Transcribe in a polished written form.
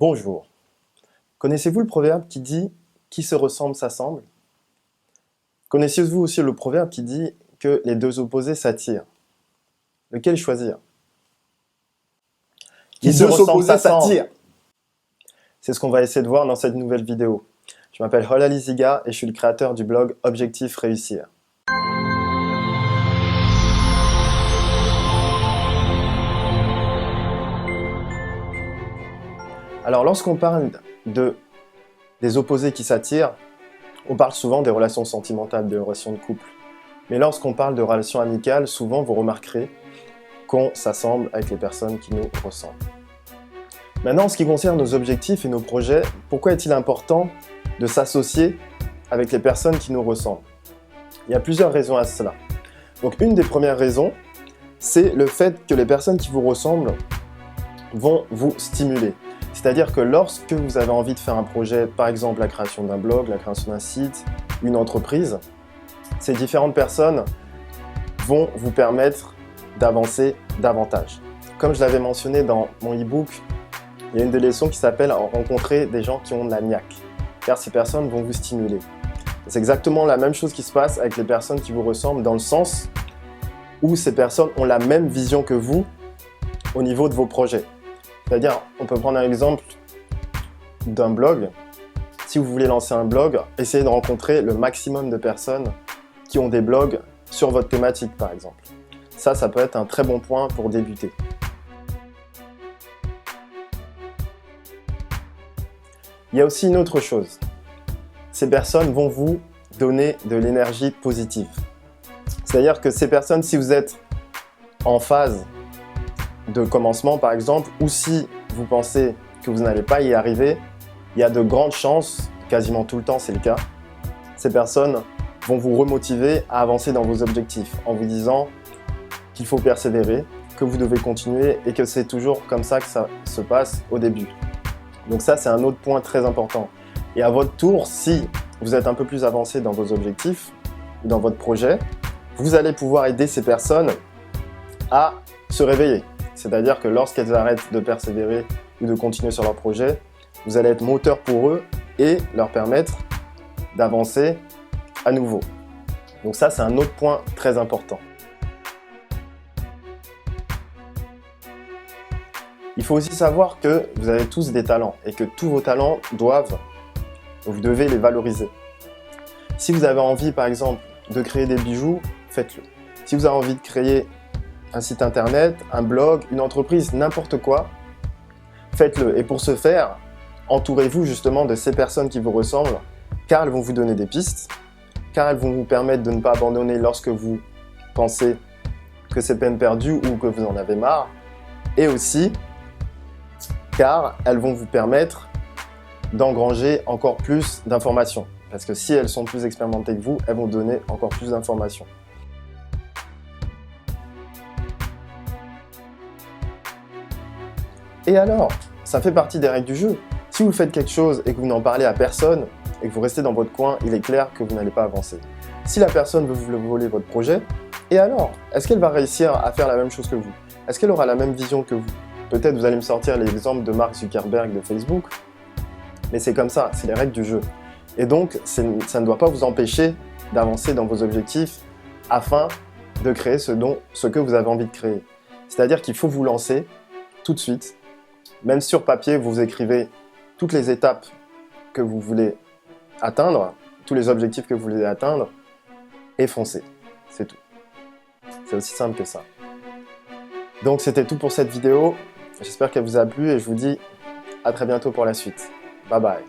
Bonjour. Connaissez-vous le proverbe qui dit « Qui se ressemble s'assemble » ? Connaissez-vous aussi le proverbe qui dit que les deux opposés s'attirent? Lequel choisir? Qui se ressemble s'attirent. C'est ce qu'on va essayer de voir dans cette nouvelle vidéo. Je m'appelle Holali Ziga et je suis le créateur du blog Objectif Réussir. Alors lorsqu'on parle des opposés qui s'attirent, on parle souvent des relations sentimentales, des relations de couple. Mais lorsqu'on parle de relations amicales, souvent vous remarquerez qu'on s'assemble avec les personnes qui nous ressemblent. Maintenant, en ce qui concerne nos objectifs et nos projets, pourquoi est-il important de s'associer avec les personnes qui nous ressemblent? Il y a plusieurs raisons à cela. Donc une des premières raisons, c'est le fait que les personnes qui vous ressemblent vont vous stimuler. C'est-à-dire que lorsque vous avez envie de faire un projet, par exemple la création d'un blog, la création d'un site, une entreprise, ces différentes personnes vont vous permettre d'avancer davantage. Comme je l'avais mentionné dans mon e-book, il y a une des leçons qui s'appelle « Rencontrer des gens qui ont de la niaque », car ces personnes vont vous stimuler. C'est exactement la même chose qui se passe avec les personnes qui vous ressemblent, dans le sens où ces personnes ont la même vision que vous au niveau de vos projets. C'est-à-dire, on peut prendre un exemple d'un blog. Si vous voulez lancer un blog, essayez de rencontrer le maximum de personnes qui ont des blogs sur votre thématique, par exemple. Ça peut être un très bon point pour débuter. Il y a aussi une autre chose. Ces personnes vont vous donner de l'énergie positive. C'est-à-dire que ces personnes, si vous êtes en phase de commencement par exemple, ou si vous pensez que vous n'allez pas y arriver, il y a de grandes chances, quasiment tout le temps c'est le cas, ces personnes vont vous remotiver à avancer dans vos objectifs en vous disant qu'il faut persévérer, que vous devez continuer et que c'est toujours comme ça que ça se passe au début. Donc ça c'est un autre point très important. Et à votre tour, si vous êtes un peu plus avancé dans vos objectifs ou dans votre projet, vous allez pouvoir aider ces personnes à se réveiller. C'est-à-dire que lorsqu'elles arrêtent de persévérer ou de continuer sur leur projet, vous allez être moteur pour eux et leur permettre d'avancer à nouveau. Donc ça, c'est un autre point très important. Il faut aussi savoir que vous avez tous des talents et que tous vos talents vous devez les valoriser. Si vous avez envie, par exemple, de créer des bijoux, faites-le. Si vous avez envie de créer un site internet, un blog, une entreprise, n'importe quoi, faites-le. Et pour ce faire, entourez-vous justement de ces personnes qui vous ressemblent, car elles vont vous donner des pistes, car elles vont vous permettre de ne pas abandonner lorsque vous pensez que c'est peine perdue ou que vous en avez marre, et aussi car elles vont vous permettre d'engranger encore plus d'informations. Parce que si elles sont plus expérimentées que vous, elles vont donner encore plus d'informations. Et alors, ça fait partie des règles du jeu. Si vous faites quelque chose et que vous n'en parlez à personne et que vous restez dans votre coin, il est clair que vous n'allez pas avancer. Si la personne veut vous voler votre projet, et alors, est-ce qu'elle va réussir à faire la même chose que vous? Est-ce qu'elle aura la même vision que vous? Peut-être vous allez me sortir l'exemple de Mark Zuckerberg de Facebook, mais c'est comme ça, c'est les règles du jeu. Et donc, ça ne doit pas vous empêcher d'avancer dans vos objectifs afin de créer ce que vous avez envie de créer. C'est-à-dire qu'il faut vous lancer tout de suite. Même sur papier, vous écrivez toutes les étapes que vous voulez atteindre, tous les objectifs que vous voulez atteindre, et foncez. C'est tout. C'est aussi simple que ça. Donc c'était tout pour cette vidéo. J'espère qu'elle vous a plu et je vous dis à très bientôt pour la suite. Bye bye.